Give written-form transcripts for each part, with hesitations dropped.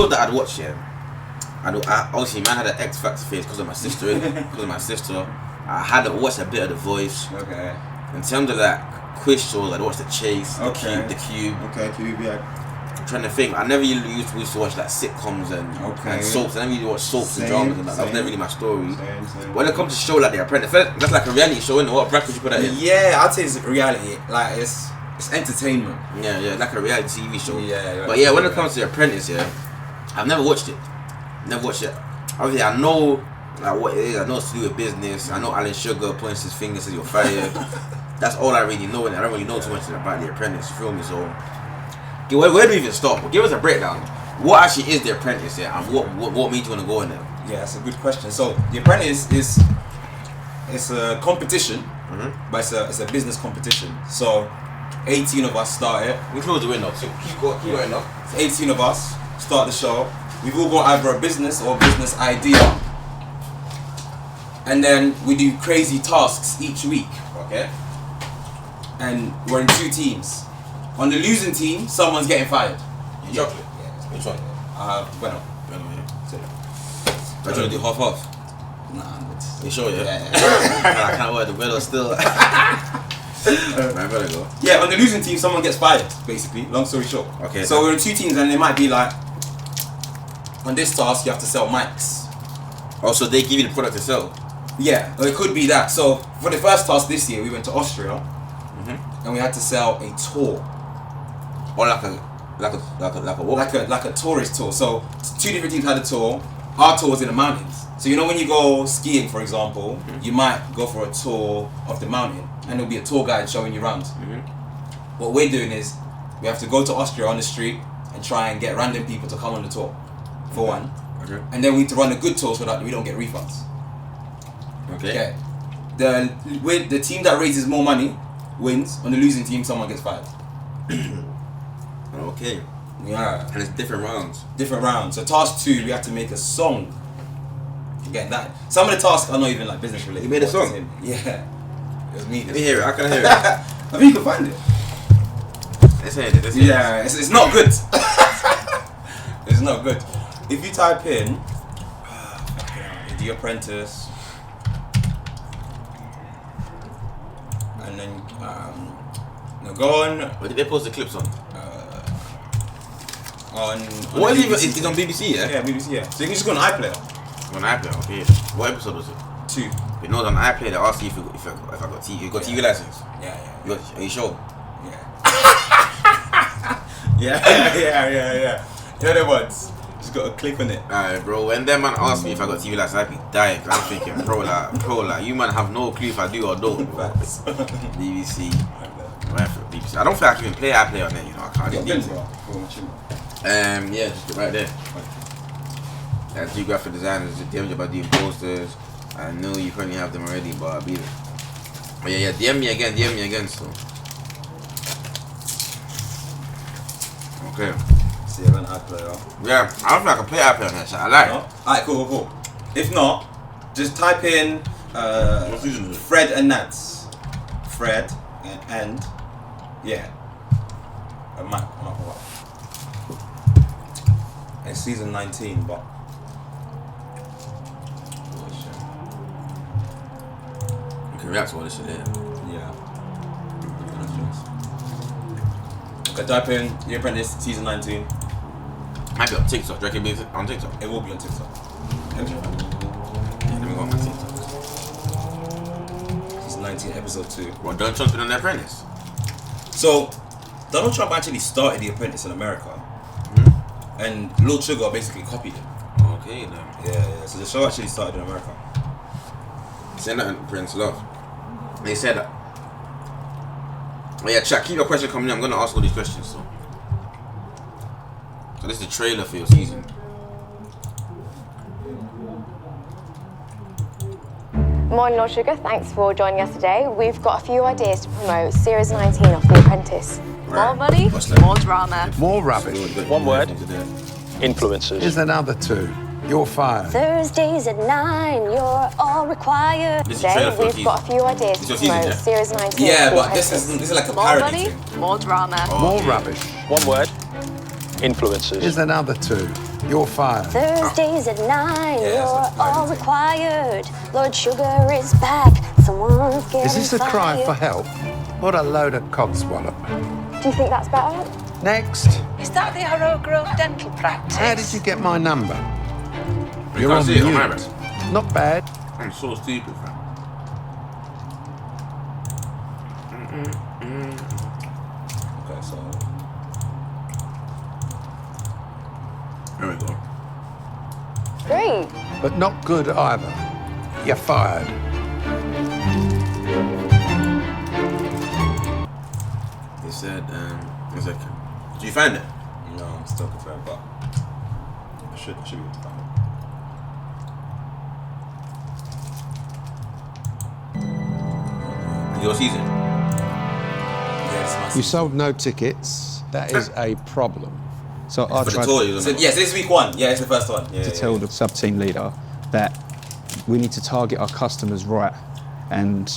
show that I'd watch, yeah. I obviously, man had an X Factor phase because of my sister. I had to watch a bit of The Voice. Okay. In terms of like quiz shows, I'd watch The Chase, The Cube. Okay, Cube, yeah. I'm trying to think. I never used to watch like sitcoms and soaps. I never used to watch soaps and dramas and that. That was never really my story. When it comes to show like The Apprentice, that's like a reality show, isn't it? What bracket would you put that in? Yeah, I'd say it's reality. Like it's entertainment. Yeah, like a reality TV show. Yeah. But yeah, when it comes to The Apprentice, yeah, I've never watched it. Obviously, I know like what it is. I know it's to do with business. I know Alan Sugar points his finger and says you're fired. That's all I really know, and I don't really know too much about The Apprentice. You feel me? So, where do we even start? Give us a breakdown. What actually is The Apprentice, yeah, and what made you want to go in there? Yeah, that's a good question. So, The Apprentice is a competition, but it's a business competition. So, 18 of us started. Which one was the winner? So keep going up. 18 of us start the show. We've all got either a business or a business idea. And then we do crazy tasks each week, okay? And we're in 2 teams. On the losing team, someone's getting fired. Chocolate? Yeah. Which one? Bueno, yeah. So, I trying to do half. nah, it's... You sure, yeah? Yeah. I can't wear the winner still. I better go. Yeah, on the losing team, someone gets fired, basically. Long story short. Okay. So we're in 2 teams, and it might be like, on this task, you have to sell mics. Oh, so they give you the product to sell? Yeah, or it could be that. So for the first task this year, we went to Austria, and we had to sell a tour. Or like a what? Like a tourist tour. So 2 different teams had a tour. Our tour was in the mountains. So you know when you go skiing, for example, you might go for a tour of the mountain, and there'll be a tour guide showing you around. What we're doing is we have to go to Austria on the street and try and get random people to come on the tour, for one. Okay. And then we need to run a good tour so that we don't get refunds. Okay. The team that raises more money wins. On the losing team, someone gets fired. Okay. Yeah. And it's different rounds. So task 2, we have to make a song. You get that? Some of the tasks are not even like business related. You made a song? Yeah. It was me. Let me hear it. I can hear it. I think you can find it. Let's hear it. Yeah, it's not good. It's not good. If you type in The Apprentice, and then go on. Where did they post the clips on? On what is BBC. It's on BBC, yeah? Yeah, BBC, yeah. So you can just go on iPlayer. On iPlayer, okay. What episode was it? 2. You know, on iPlayer they ask you if I got TV. You got TV license? Yeah. Are you sure? Yeah. The other ones, just got to click on it. Alright, bro. When them man ask me if I got TV license, I'd be dying. I'm thinking, bro, you man have no clue if I do or don't. BBC. BBC. I don't think I can even play iPlayer on there. You know, I can't. Yeah, just right there. Geographic designers, DM you about doing posters. I know you probably have them already, but I'll be there. But yeah, DM me again, so. Okay. See, I'm an iPlayer. Yeah, I don't think I can play iPlayer on that shit. I like it. Alright, cool. If not, just type in Fred and Nats. Fred and yeah. I might go up. It's season 19, but Okay, react to all this shit later. yeah. Okay, type in The Apprentice season 19. Might be on TikTok. Do you reckon it'll be on TikTok? It will be on TikTok. Yeah, let me go on my TikTok. Season 19, episode 2. Well, Donald Trump's been on The Apprentice. So, Donald Trump actually started The Apprentice in America, and Lil Sugar basically copied him. Okay, then. Yeah. So the show actually started in America. Send that to Prince Love. They said that. Oh yeah, chat, keep your question coming in. I'm gonna ask all these questions. So this is the trailer for your season. Morning, Lord Sugar. Thanks for joining us today. We've got a few ideas to promote Series 19 of The Apprentice. More money, What's that? more drama. More rubbish. One word. Influencers. Here's another 2. You're fired. Thursdays at 9, you're all required. This is the trailer Today, for your we've got a few ideas It's to your season, promote yeah? Series 19 Yeah, of The but this Apprentice. is like a More parody money, thing. more drama. More rubbish. One word. Influencers. Here's another 2. You're fired. Thursdays at 9, Yeah, you're that's a all thing. required. Lord Sugar is back. Someone's getting Is this a cry fired. for help? What a load of cogswallop. Do you think that's better? Next. Is that the Arrow Grove dental practice? How did you get my number? You can't see it on my mute. bad. Not bad. I'm so stupid, fam. Okay, so There we go. Great. But not good either. You're fired. They said, it's like, did you find it? no, I'm still confirmed, but I should be able to find it. Your season. Yes, my You season. sold no tickets. That is a problem. So I For the tried tour, you So, yes, this is week 1. Yeah, it's the first one. Yeah, to tell the sub-team leader that we need to target our customers right, and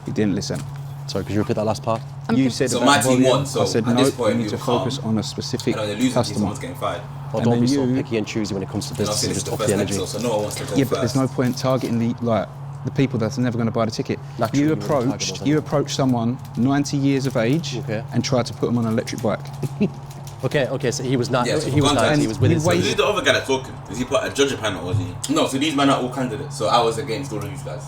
he didn't listen. Sorry, could you repeat that last part? You said So about my team volume. won, so I said at no, this point we need we to were focus calm. on a specific I know they're losing, customer. someone's getting fired. Well, And don't be then so you- picky and choosy when it comes to And business obviously and this is just the up first the energy. episode, so no one wants to go Yeah, first. but there's no point targeting the people that's never going to buy the ticket. Naturally, You you wouldn't target approached those you approached someone 90 years of age Okay. and tried to put them on an electric bike. Okay, so he was not. Yeah, so he was for not. context, He was within. you wait- Who's the other guy that's talking? Is he part a judging panel or is he? No, so these men are all candidates, so I was against all of these guys.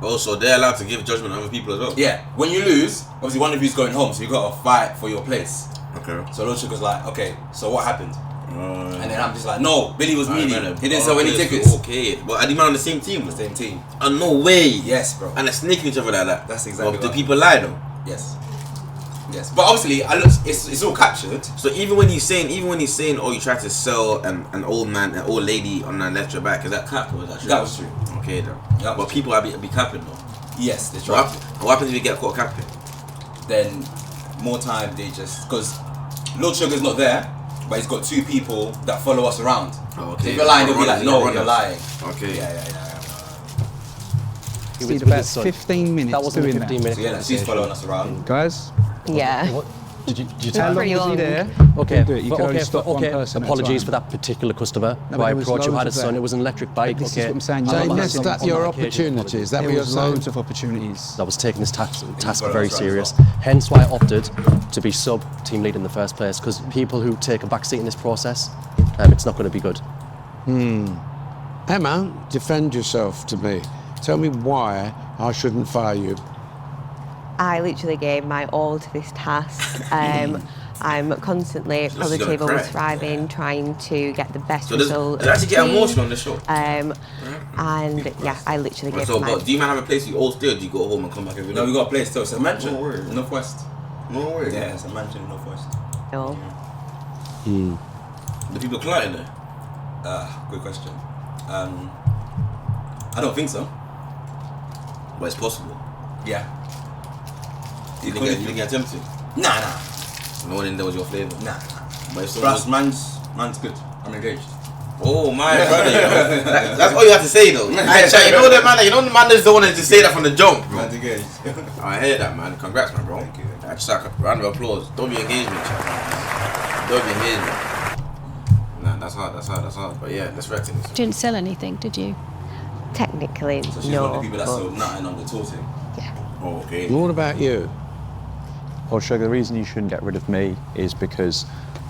Also, they're allowed to give judgment on other people as well. Yeah, when you lose, obviously one of you's going home, so you got to fight for your place. Okay. So Lord Sugar's like, okay, so what happened? And then I'm just like, no, Billy was Alright, meaty. man, He didn't sell any players tickets. were Okay, but are the man on the same team? The same team. And no way. Yes, bro. And they're sneaking each other like that. That's exactly But the right. people lie though. Yes. Yes, but obviously, it's all captured. So even when he's saying, oh, you tried to sell an old man, an old lady on an electric bike, is that cap or is that true? That was true. Okay then. That was But people are be capping though. Yes, they So tried. what happens if you get caught capping? Then more time they just because Lord Sugar's not there, but he's got 2 people that follow us around. Oh, okay. So if you're lying, they'll be like, Runners, no, runners. you're lying. Okay. Yeah. He Did was with about his son. 15 minutes That wasn't doing 15 that. minutes. So yeah, like, she's following us around. Guys, Yeah. What? Did you how tell long pretty was he long. there? Okay, Couldn't do it. You but could only okay, stop one person at a apologies time. for that particular customer No, who but I there was approached who loads had a of son. that. It was an electric bike. This is Okay, what I'm saying. I They had They my messed son up on your that occasion, opportunity. Is that There what you're was saying? loads of opportunities. I was taking this task follow very us around as serious. well. Hence why I opted to be sub team lead in the first place. Because people who take a back seat in this process, it's not going to be good. Emma, defend yourself to me. Tell me why I shouldn't fire you. I literally gave my all to this task. I'm constantly She's gonna positive, always cry. thriving, trying to get the best So does result. it actually get emotional on the show? And yeah, I literally gave So, my. but do you man have a place you all stay or do you go home and come back every day? No, we got a place still. It's a mansion. No word. Northwest. No way. Yeah, it's a mansion in Northwest. all. The people client there? Good question. I don't think so. But it's possible. Yeah. You didn't get tempted? Nah. No one in there was your flavour. Nah. But if Plus, someone... man's good. I'm engaged. Oh my brother, you know. That's all you have to say though. I chat, you know that man, you know the man just don't want to say that from the jump, bro. Man's engaged. I hear that, man. Congrats, man, bro. Thank you. I just like a round of applause. Don't be engagement, chat. Don't be engagement. Nah, that's hard. But yeah, let's wreck this. Didn't sell anything, did you? Technically, So she's no. one of the people that but- sold nothing on the tour team. Oh, okay. And what about you? Well, Sugar, the reason you shouldn't get rid of me is because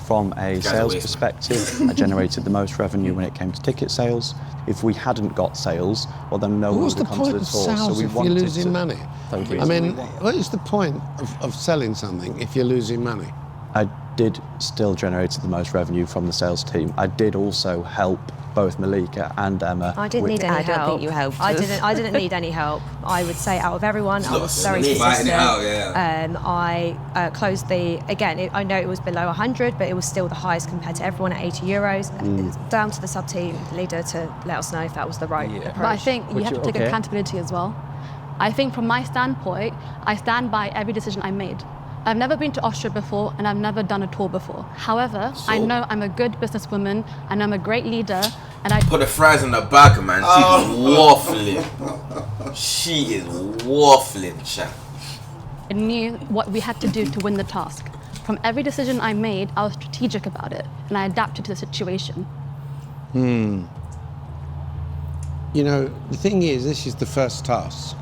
from a Guys are sales wasting. perspective, I generated the most revenue when it came to ticket sales. If we hadn't got sales, well then no one What's would the come to point the of tour. sales so we if you're wanted losing to, money? Thank you. I mean, what is the point of selling something if you're losing money? I did still generated the most revenue from the sales team. I did also help both Malika and Emma. I didn't with- need any help. I don't think you helped I us. didn't need any help. I would say out of everyone, I was very Fighting it persistent. out, yeah. I closed I know it was below 100, but it was still the highest compared to everyone at 80 euros. It's down to the sub team leader to let us know if that was the right approach. But I think you have to take accountability as well. I think from my standpoint, I stand by every decision I made. I've never been to Austria before and I've never done a tour before. However, I know I'm a good businesswoman and I'm a great leader and I Put the fries in the bag, man. She's waffling. She is waffling, chat. knew what we had to do to win the task. From every decision I made, I was strategic about it, and I adapted to the situation. You know, the thing is, this is the first task.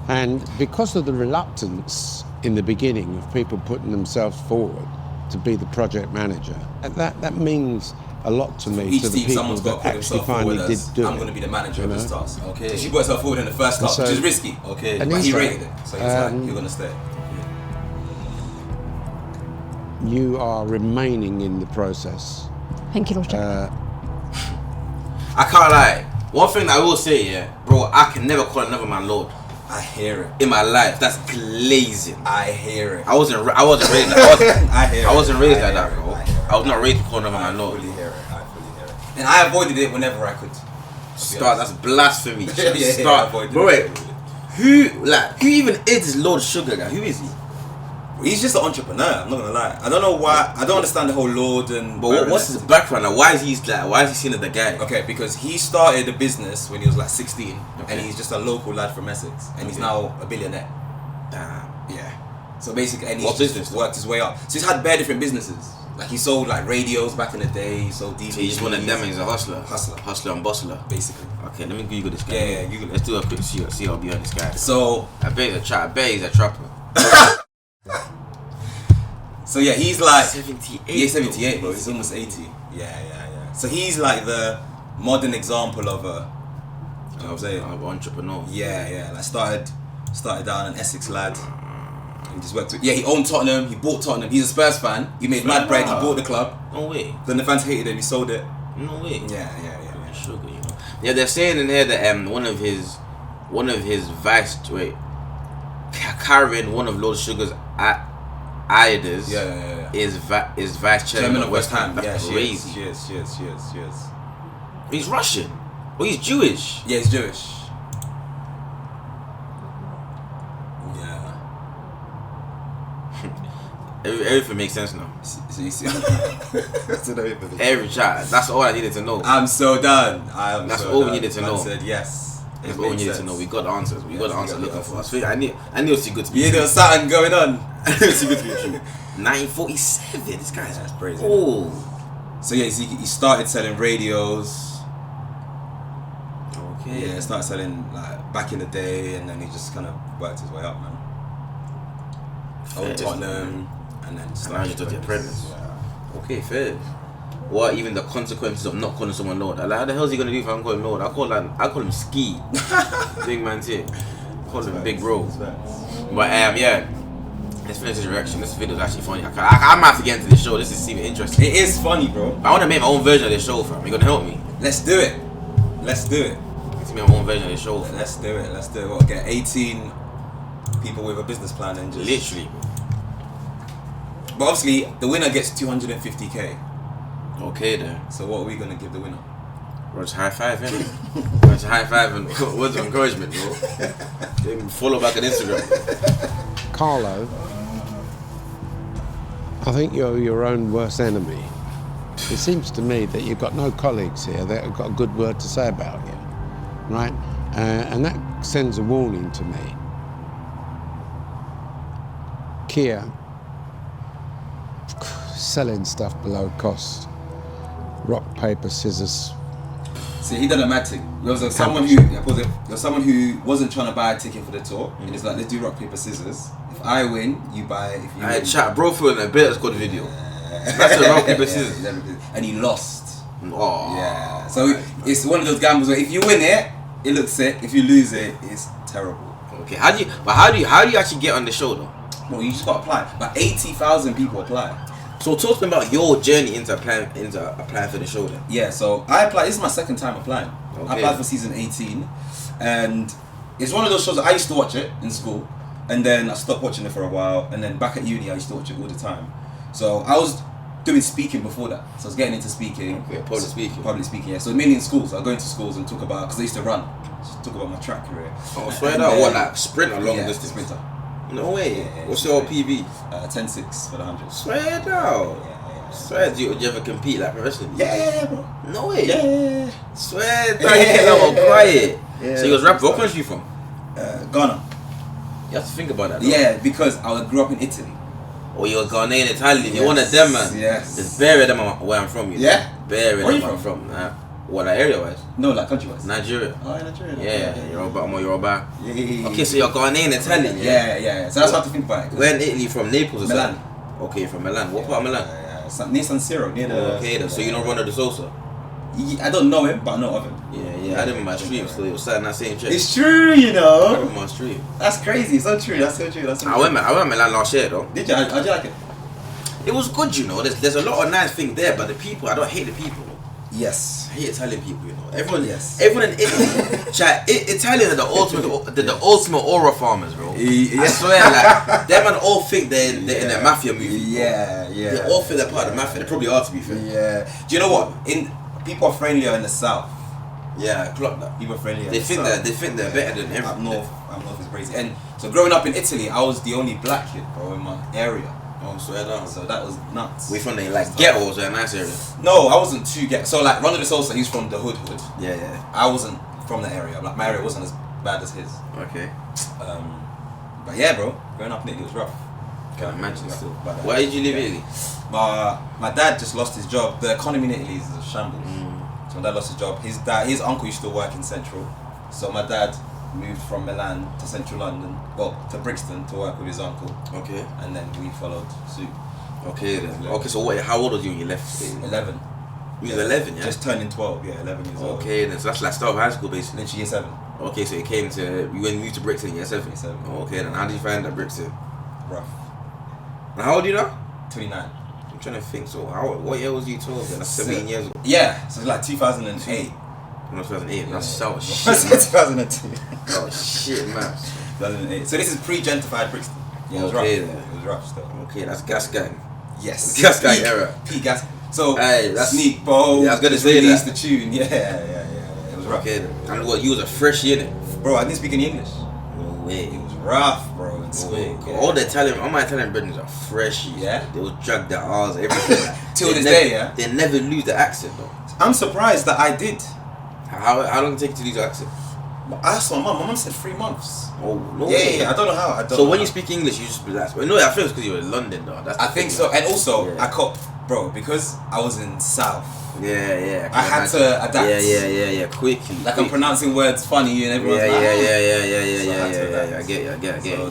And because of the reluctance in the beginning of people putting themselves forward to be the project manager, that means a lot to me, Each to the team, people someone's got that to put actually themselves forward finally did as, do I'm it. going to be the manager you of this know? task. Okay. She put herself forward in the first task, So- which is risky. Okay. And But he so, rated it, so he's like, you're going to stay. You are remaining in the process. Thank you, Lord Sugar. I can't lie. One thing that I will say, yeah, bro, I can never call another man Lord I hear it. in my life. That's glazing. I hear it. I wasn't raised like I hear it. I wasn't raised like hear that, it. bro. I hear it. I was not raised to call another I man Lord. fully hear it. I fully hear it. And I avoided it whenever I could. Start. That's blasphemy. Yeah, I Start. avoided Bro, it. wait. Who even is this Lord Sugar guy? Who is he? He's just an entrepreneur. I'm not gonna lie. I don't know why. I don't understand the whole Lord and. But what's his background? Like, why is he seen as the guy? Okay, because he started a business when he was like 16, Okay. and he's just a local lad from Essex, and he's Okay. now a billionaire. Damn. Yeah. So basically, and What he's just business? worked his way up. So he's had bare different businesses. Like he sold like radios back in the day. He sold DVDs. So he's one of them. He's a hustler. Hustler, and bustler. basically. Okay, let me Google this guy. Yeah, Google it. Let's do a quick see how behind this guy. So I bet he's a trapper. So yeah, he's like 78. Yeah, 78, bro. He's almost 80. Yeah. So he's like the modern example of a. You know what I'm saying? Of an entrepreneur. Yeah. Like started down an Essex lad. And just worked with. Yeah, he owned Tottenham. He bought Tottenham. He's a Spurs fan. He made mad bread. He bought the club. No way. Then the fans hated him. He sold it. No way. Yeah. Sugar, you know. Yeah, they're saying in here that one of his carrying one of Lord Sugar's idols Yeah. is vice chairman Chairman of West Ham. That's Yeah, crazy. she is. He's Russian. Well, he's Jewish. Yeah, he's Jewish. Yeah. Everything makes sense now. So you see. Every chat. That's all I needed to know. I'm so done. That's all we needed to know. I said yes. That's all we needed to know. We got the answers. We got the answer looking for. I knew it was too good to be Yeah, there true. was something going on. It was too good to be true. 1947. This guy's That's crazy. Oh. So yeah, he started selling radios. Okay. Yeah, started selling like back in the day, and then he just kind of worked his way up, man. Old Tottenham, and then And now started he does the Apprentice. Yeah. Okay, fair. What even the consequences of not calling someone Lord? Like, how the hell is he gonna do if I'm calling Lord? I call him Ski. Big man too. Call him Big Bro. But yeah. Let's finish this reaction. This video is actually funny. I might have to get into this show. This is super interesting. It is funny, bro. I want to make my own version of this show, fam. You gonna help me? Let's do it. Let's do it. Let's make my own version of this show, fam. Let's do it. Let's do it. What, get 18 people with a business plan and just Literally. But obviously, the winner gets 250k. Okay then. So what are we gonna give the winner? Roger high five, innit? Roger high five and words of encouragement, bro. Give him follow back on Instagram. Carlo, I think you're your own worst enemy. It seems to me that you've got no colleagues here that have got a good word to say about you, right? And that sends a warning to me. Kia, selling stuff below cost. Rock, paper, scissors. See, he done a mad thing. There was someone who wasn't trying to buy a ticket for the tour, and it's like, let's do rock, paper, scissors. If I win, you buy it. If you I win, chat bro for a better squad video. That's a rock paper scissors. And he lost. Oh. Yeah. So it's one of those gambles where if you win it, it looks sick. If you lose it, it's terrible. Okay. How do you actually get on the show though? Well, you just got to apply. But 80,000 people apply. So talk to me about your journey into applying for the show then. Yeah, so I applied. This is my second time applying. Okay. I applied for season 18, and it's one of those shows that I used to watch it in school, and then I stopped watching it for a while, and then back at uni I used to watch it all the time. So I was doing speaking before that, so I was getting into speaking. Okay, public speaking. Public speaking, yeah. So mainly in schools, I go into schools and talk about, because I used to run, just talk about my track career. Oh, swear that what, like sprint or long distance? Sprinter. No way. Yeah, What's your PB? 10.6 for the 100. Swear down. Swear, do you ever compete like professionally? Yeah, bro. No way. Yeah. Swear down, you get all quiet. Yeah. So you was rapper. What country you from? Ghana. You have to think about that. Though. Yeah, because I grew up in Italy. Or you're Ghanaian Italian. Yes. You're one of them, man. Yes. There's bare of them where I'm from. You know? Yeah? Bare Where of you them I'm from? from. What, like area-wise? No, like country-wise. Nigeria. Oh, Nigeria. Yeah, Yoruba. I'm a Yoruba. Yeah. Okay, so you're Ghanaian Italian. Yeah. So that's how to think about it. Where in Italy? From Naples or Milan. something? Okay, from Milan. What part of Milan? Near San Siro, near the... Okay, then. So you know Ronaldo Sosa? I don't know him, but I know of him. Yeah. I had him in my stream, so he was sat in that same chair. It's true, you I know. had him in my stream. That's crazy. It's so true. That's so true. I went Milan last year though. Did you? How'd you like it? It was good, you know. There's a lot of nice things there, but the people, I don't hate the people. Yes. I hate Italian people, you know. Everyone in Italy, Italians are the ultimate aura farmers, bro. I swear, like them man all think they're in a mafia movie. Yeah. They all think they're part of the mafia. They probably are, to be fair. Yeah. Do you know what? People are friendlier in the south. Yeah, I clocked that. People are friendlier. They think they're better than everyone. Up north is crazy. And so growing up in Italy, I was the only black kid, bro, in my area. Oh, swear down. So that was nuts. We from the like ghettos or a nice area? No, I wasn't too ghetto. So like Ronaldo Sosa, he's from the hood. Yeah. I wasn't from that area. Like my area wasn't as bad as his. Okay. But yeah, bro, growing up in Italy was rough. Can't imagine still. Why did you live in Italy? My dad just lost his job. The economy in Italy is a shambles. So my dad lost his job. His uncle used to work in Central. So my dad moved from Milan to Central London, to Brixton to work with his uncle. Okay. And then we followed suit. Okay then. Okay, so how old was you when you left? 11. You was 11, yeah? Just turning 12, 11 years old. Okay then, so that's like start of high school basically. Literally year 7. Okay, so you moved to Brixton in year 7? Year 7. Okay then, how did you find that Brixton? Rough. And how old are you now? 29. I'm trying to think, so what year was you 12 then? That's 17 years ago. Yeah, so it's like 2008. No, 2008, that's so shit. 2002. Oh shit, man. 2008. So this is pre-gentrified Brixton. Yeah, it was rough. It was rough still. Okay, that's Gas Gang. Yes. Gas Gang era. Peak Gas. So hey, that's Sneak Bowl. Yeah, I was gonna say released that. the tune. Yeah. It was rough. Okay, and what, you was a freshie in it? Bro, I didn't speak any English. No way. It was rough, bro. In school. Yeah. All my Italian brothers are freshies. Yeah. They will drag their R's, everything. Till this day, yeah. They never lose the accent though. I'm surprised that I did. How long did it take you to lose the accent? I asked my mum. My mum said 3 months. Oh no. Yeah. I don't know how. So when you speak English, you just relax. Well, no, I think it's because you were in London though. I think so, and also I caught, bro, because I was in South. Yeah. I had to adapt. Yeah. Quickly. Like I'm pronouncing words funny and everyone's yeah. like, I get you. So